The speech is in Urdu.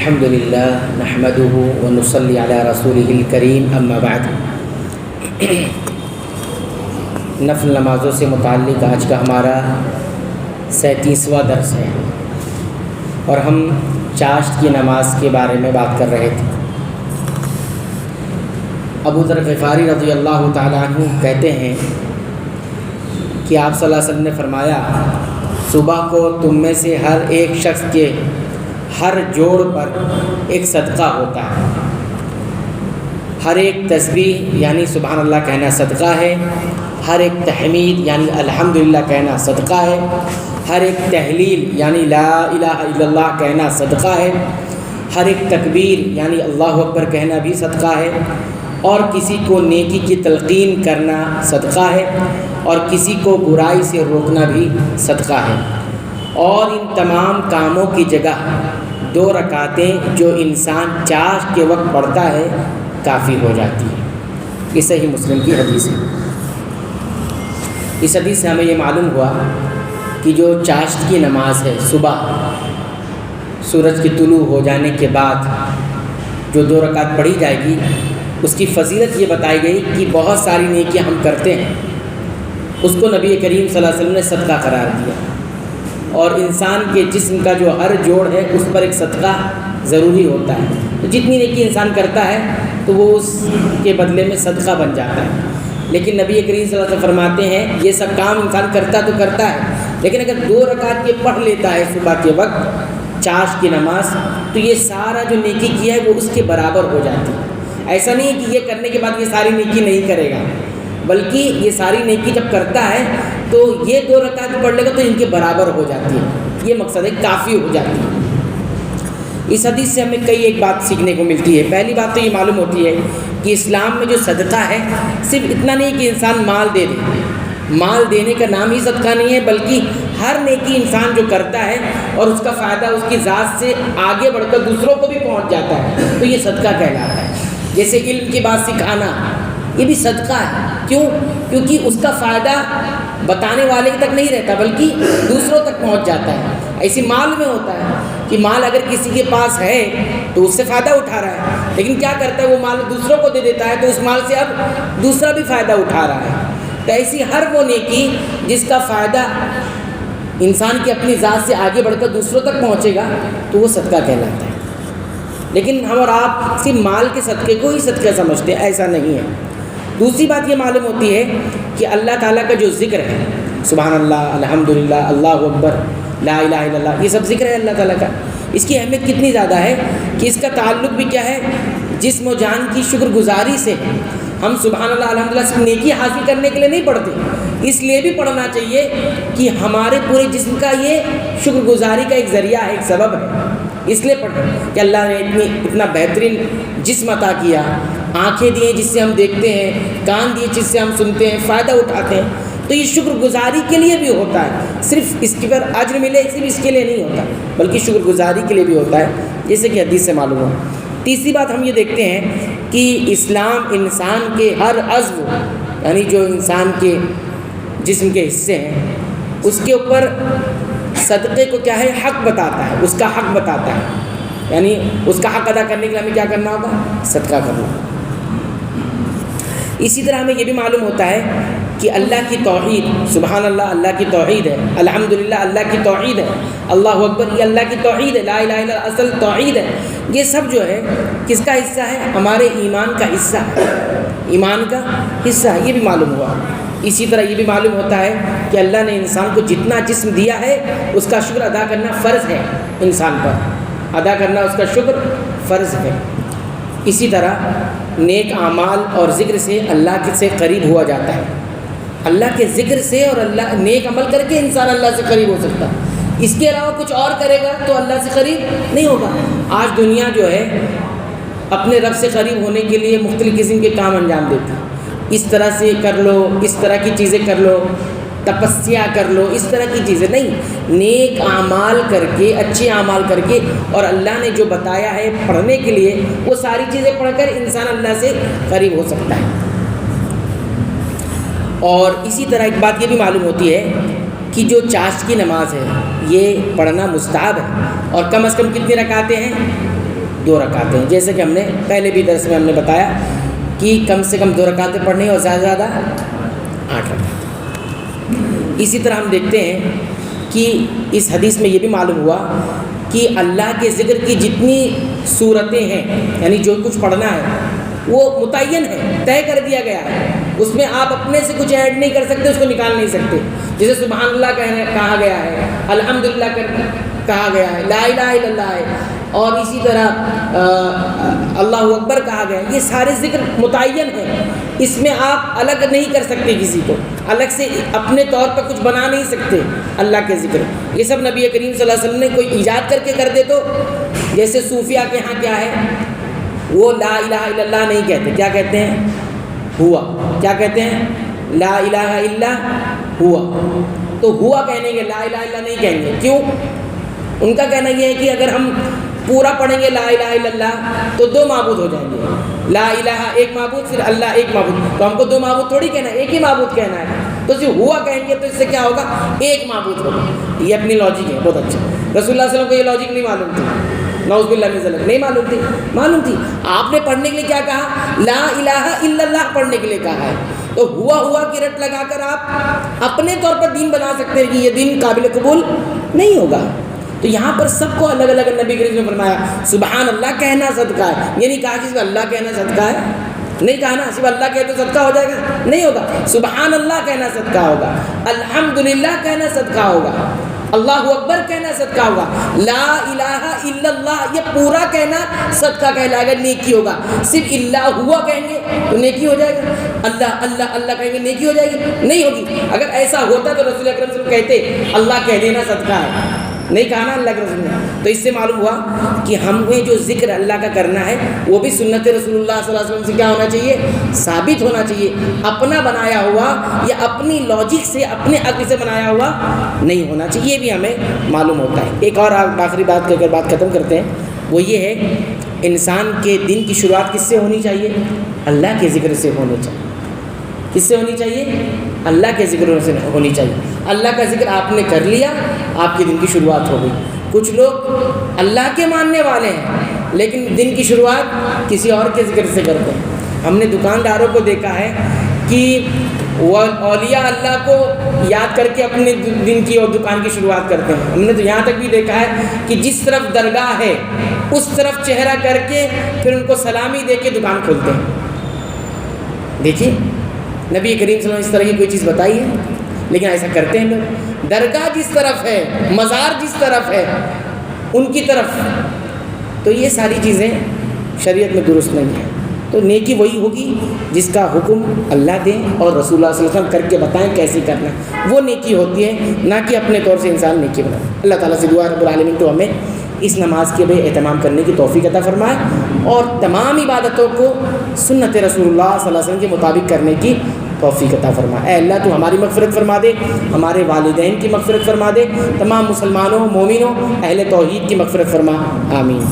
الحمدللہ نحمدہ ونصلی علی رسولہ الکریم اما بعد۔ نفل نمازوں سے متعلق آج کا ہمارا 37واں درس ہے اور ہم چاشت کی نماز کے بارے میں بات کر رہے تھے۔ ابو ذر غفاری رضی اللہ تعالیٰ عنہ کہتے ہیں کہ آپ صلی اللہ علیہ وسلم نے فرمایا، صبح کو تم میں سے ہر ایک شخص کے ہر جوڑ پر ایک صدقہ ہوتا ہے۔ ہر ایک تسبیح یعنی سبحان اللہ کہنا صدقہ ہے، ہر ایک تحمید یعنی الحمدللہ کہنا صدقہ ہے، ہر ایک تحلیل یعنی لا الہ الا اللہ کہنا صدقہ ہے، ہر ایک تکبیر یعنی اللہ اکبر کہنا بھی صدقہ ہے، اور کسی کو نیکی کی تلقین کرنا صدقہ ہے، اور کسی کو برائی سے روکنا بھی صدقہ ہے۔ اور ان تمام کاموں کی جگہ 2 رکعتیں جو انسان چاشت کے وقت پڑھتا ہے کافی ہو جاتی ہے۔ یہ صحیح مسلم کی حدیث ہے۔ اس حدیث سے ہمیں یہ معلوم ہوا کہ جو چاشت کی نماز ہے، صبح سورج کے طلوع ہو جانے کے بعد جو 2 رکعت پڑھی جائے گی، اس کی فضیلت یہ بتائی گئی کہ بہت ساری نیکیاں ہم کرتے ہیں، اس کو نبی کریم صلی اللہ علیہ وسلم نے صدقہ قرار دیا، اور انسان کے جسم کا جو ہر جوڑ ہے اس پر ایک صدقہ ضروری ہوتا ہے۔ تو جتنی نیکی انسان کرتا ہے تو وہ اس کے بدلے میں صدقہ بن جاتا ہے۔ لیکن نبی کریم صلی اللہ علیہ وسلم فرماتے ہیں یہ سب کام انسان کرتا تو کرتا ہے، لیکن اگر 2 رکعت یہ پڑھ لیتا ہے صبح کے وقت چاشت کی نماز، تو یہ سارا جو نیکی کیا ہے وہ اس کے برابر ہو جاتی ہے۔ ایسا نہیں ہے کہ یہ کرنے کے بعد یہ ساری نیکی نہیں کرے گا، بلکہ یہ ساری نیکی جب کرتا ہے تو یہ 2 رکعت پڑھ لے گا تو ان کے برابر ہو جاتی ہے۔ یہ مقصد ہے، کافی ہو جاتی ہے۔ اس حدیث سے ہمیں کئی ایک بات سیکھنے کو ملتی ہے۔ پہلی بات تو یہ معلوم ہوتی ہے کہ اسلام میں جو صدقہ ہے صرف اتنا نہیں کہ انسان مال دے دے، مال دینے کا نام ہی صدقہ نہیں ہے، بلکہ ہر نیکی انسان جو کرتا ہے اور اس کا فائدہ اس کی ذات سے آگے بڑھ کر دوسروں کو بھی پہنچ جاتا ہے تو یہ صدقہ کہلاتا ہے۔ جیسے علم کی بات سکھانا، یہ بھی صدقہ ہے۔ کیوں؟ کیونکہ اس کا فائدہ بتانے والے تک نہیں رہتا بلکہ دوسروں تک پہنچ جاتا ہے۔ ایسی مال میں ہوتا ہے کہ مال اگر کسی کے پاس ہے تو اس سے فائدہ اٹھا رہا ہے، لیکن کیا کرتا ہے وہ مال دوسروں کو دے دیتا ہے تو اس مال سے اب دوسرا بھی فائدہ اٹھا رہا ہے۔ تو ایسی ہر وہ نیکی جس کا فائدہ انسان کی اپنی ذات سے آگے بڑھ کر دوسروں تک پہنچے گا تو وہ صدقہ کہلاتا ہے۔ لیکن ہم اور آپ صرف مال کے صدقے کو ہی صدقہ سمجھتے ہیں، ایسا نہیں ہے۔ دوسری بات یہ معلوم ہوتی ہے کہ اللہ تعالیٰ کا جو ذکر ہے، سبحان اللہ، الحمدللہ، اللہ اکبر، لا الہ الا اللہ، یہ سب ذکر ہے اللہ تعالیٰ کا۔ اس کی اہمیت کتنی زیادہ ہے کہ اس کا تعلق بھی کیا ہے، جسم و جان کی شکر گزاری سے۔ ہم سبحان اللہ الحمدللہ صرف نیکی حاصل کرنے کے لیے نہیں پڑھتے، اس لیے بھی پڑھنا چاہیے کہ ہمارے پورے جسم کا یہ شکر گزاری کا ایک ذریعہ ہے، ایک سبب ہے۔ اس لیے پڑھیں کہ اللہ نے اتنا بہترین جسم عطا کیا، آنکھیں دی ہیں جس سے ہم دیکھتے ہیں، کان دیے جس سے ہم سنتے ہیں، فائدہ اٹھاتے ہیں، تو یہ شکر گزاری کے لیے بھی ہوتا ہے۔ صرف اس کے پر اجر ملے صرف اس کے لیے نہیں ہوتا بلکہ شکر گزاری کے لیے بھی ہوتا ہے، جیسے کہ حدیث سے معلوم ہو۔ تیسری بات ہم یہ دیکھتے ہیں کہ اسلام انسان کے ہر عضو یعنی جو انسان کے جسم کے حصے ہیں اس کے اوپر صدقے کو کیا ہے، حق بتاتا ہے، اس کا حق بتاتا ہے، یعنی اس کا حق ادا کرنے کے لیے ہمیں کیا کرنا ہوگا، صدقہ کرنا۔ اسی طرح ہمیں یہ بھی معلوم ہوتا ہے کہ اللہ کی توحید، سبحان اللہ اللہ کی توحید ہے، الحمدللہ اللہ کی توحید ہے، اللہ اکبر یہ اللہ کی توحید ہے، لا الہ الا اللہ اصل توحید ہے۔ یہ سب جو ہے کس کا حصہ ہے، ہمارے ایمان کا حصہ ہے، ایمان کا حصہ ہے، یہ بھی معلوم ہوا۔ اسی طرح یہ بھی معلوم ہوتا ہے کہ اللہ نے انسان کو جتنا جسم دیا ہے اس کا شکر ادا کرنا فرض ہے، انسان پر ادا کرنا اس کا شکر فرض ہے۔ اسی طرح نیک اعمال اور ذکر سے اللہ سے قریب ہوا جاتا ہے۔ اللہ کے ذکر سے اور اللہ نیک عمل کر کے انسان اللہ سے قریب ہو سکتا ہے، اس کے علاوہ کچھ اور کرے گا تو اللہ سے قریب نہیں ہوگا۔ آج دنیا جو ہے اپنے رب سے قریب ہونے کے لیے مختلف قسم کے کام انجام دیتی ہے، اس طرح سے کر لو، اس طرح کی چیزیں کر لو، تپسیا کر لو، اس طرح کی چیزیں نہیں، نیک اعمال کر کے، اچھے اعمال کر کے، اور اللہ نے جو بتایا ہے پڑھنے کے لیے وہ ساری چیزیں پڑھ کر انسان اللہ سے قریب ہو سکتا ہے۔ اور اسی طرح ایک بات یہ بھی معلوم ہوتی ہے کہ جو چاشت کی نماز ہے یہ پڑھنا مستحب ہے، اور کم از کم کتنی رکعتیں ہیں، 2 رکعتیں، جیسے کہ ہم نے پہلے بھی درس میں ہم نے بتایا کہ کم سے کم 2 رکعتیں پڑھنی اور زیادہ سے زیادہ 8 رکعتیں۔ اسی طرح ہم دیکھتے ہیں کہ اس حدیث میں یہ بھی معلوم ہوا کہ اللہ کے ذکر کی جتنی صورتیں ہیں، یعنی جو کچھ پڑھنا ہے وہ متعین ہے، طے کر دیا گیا ہے، اس میں آپ اپنے سے کچھ ایڈ نہیں کر سکتے، اس کو نکال نہیں سکتے۔ جیسے سبحان اللہ کہا گیا ہے، الحمدللہ کہا گیا ہے، لا الہ الا اللہ ہے، اور اسی طرح اللہ اکبر کہا گیا ہے۔ یہ سارے ذکر متعین ہیں، اس میں آپ الگ نہیں کر سکتے، کسی کو الگ سے اپنے طور پر کچھ بنا نہیں سکتے اللہ کے ذکر۔ یہ سب نبی کریم صلی اللہ علیہ وسلم نے کوئی ایجاد کر کے کر دے تو، جیسے صوفیہ کے ہاں کیا ہے، وہ لا الہ الا اللہ نہیں کہتے، کیا کہتے ہیں؟ ہوا۔ کیا کہتے ہیں؟ لا الہ الا ہوا۔ تو ہوا کہنے گے، لا الہ الا نہیں کہیں گے، کیوں؟ ان کا کہنا یہ ہے کہ اگر ہم پورا پڑھیں گے لا الہ الا اللہ تو 2 معبود ہو جائیں گے، لا الہ ایک معبود، پھر اللہ ایک معبود، تو ہم کو 2 معبود تھوڑی کہنا ہے، ایک ہی معبود کہنا ہے۔ تو صرف ہوا کہیں گے تو اس سے کیا ہوگا؟ ایک معبود ہوگا۔ یہ اپنی لاجک ہے، بہت اچھا۔ رسول اللہ صلی اللہ علیہ وسلم کو یہ لاجک نہیں معلوم تھی، نعوذ باللہ من ذلک، نہیں معلوم تھی، معلوم تھی۔ آپ نے پڑھنے کے لیے کیا کہا؟ لا الہ الا اللہ پڑھنے کے لیے کہا ہے۔ تو ہوا کی رٹ لگا کر آپ اپنے طور پر دین بنا سکتے ہیں کہ یہ دین قابل قبول نہیں ہوگا۔ تو یہاں پر سب کو الگ الگ نبی کریم نے فرمایا سبحان اللہ کہنا صدقہ ہے، یہ نہیں کہا کہ صرف اللہ کہنا صدقہ ہے، نہیں کہا نا صرف اللہ کہے تو صدقہ ہو جائے گا، نہیں ہوگا۔ سبحان اللہ کہنا صدقہ ہوگا، الحمدللہ کہنا صدقہ ہوگا، اللہ اکبر کہنا صدقہ ہوگا، لا الہ الا اللہ یہ پورا کہنا صدقہ کہلائے گا، نیکی ہوگا۔ صرف اللہ ہوا کہیں گے تو نیکی ہو جائے گا، اللہ اللہ اللہ کہیں گے نیکی ہو جائے گی؟ نہیں ہوگی۔ اگر ایسا ہوتا تو رسول اکرم صلی اللہ علیہ وسلم کہتے اللہ کہہ دینا صدقہ ہے، نہیں کہا نا اللہ کے رسول نے۔ تو اس سے معلوم ہوا کہ ہمیں جو ذکر اللہ کا کرنا ہے وہ بھی سنت رسول اللہ صلی اللہ علیہ وسلم سے کیا ہونا چاہیے؟ ثابت ہونا چاہیے، اپنا بنایا ہوا یا اپنی لاجک سے اپنے عقل سے بنایا ہوا نہیں ہونا چاہیے، یہ بھی ہمیں معلوم ہوتا ہے۔ ایک اور آخری بات کر کر بات ختم کرتے ہیں، وہ یہ ہے انسان کے دن کی شروعات کس سے ہونی چاہیے؟ اللہ کے ذکر سے ہونی چاہیے۔ کس سے ہونی چاہیے؟ اللہ کے ذکر سے ہونی چاہیے۔ اللہ کا ذکر آپ نے کر لیا، آپ کے دن کی شروعات ہو گئی۔ کچھ لوگ اللہ کے ماننے والے ہیں لیکن دن کی شروعات کسی اور کے ذکر سے کرتے ہیں۔ ہم نے دکانداروں کو دیکھا ہے کہ وہ اولیاء اللہ کو یاد کر کے اپنے دن کی اور دکان کی شروعات کرتے ہیں۔ ہم نے تو یہاں تک بھی دیکھا ہے کہ جس طرف درگاہ ہے اس طرف چہرہ کر کے پھر ان کو سلامی دے کے دکان کھولتے ہیں۔ دیکھیے نبی کریم صلی اللہ علیہ وسلم اس طرح کی کوئی چیز بتائی ہے، لیکن ایسا کرتے ہیں لوگ۔ درگاہ جس طرف ہے، مزار جس طرف ہے ان کی طرف، تو یہ ساری چیزیں شریعت میں درست نہیں ہیں۔ تو نیکی وہی ہوگی جس کا حکم اللہ دیں اور رسول اللہ صلی اللہ علیہ وسلم کر کے بتائیں کیسے کرنا ہے، وہ نیکی ہوتی ہے، نہ کہ اپنے طور سے انسان نیکی بنائے۔ اللہ تعالیٰ سے دعا رب العالمین تو ہمیں اس نماز کے بھی اہتمام کرنے کی توفیق عطا فرمائے اور تمام عبادتوں کو سنت رسول اللہ صلی اللہ علیہ وسلم کے مطابق کرنے کی توفیق عطا فرما۔ اے اللہ تو ہماری مغفرت فرما دے، ہمارے والدین کی مغفرت فرما دے، تمام مسلمانوں، مومنوں، اہل توحید کی مغفرت فرما، آمین۔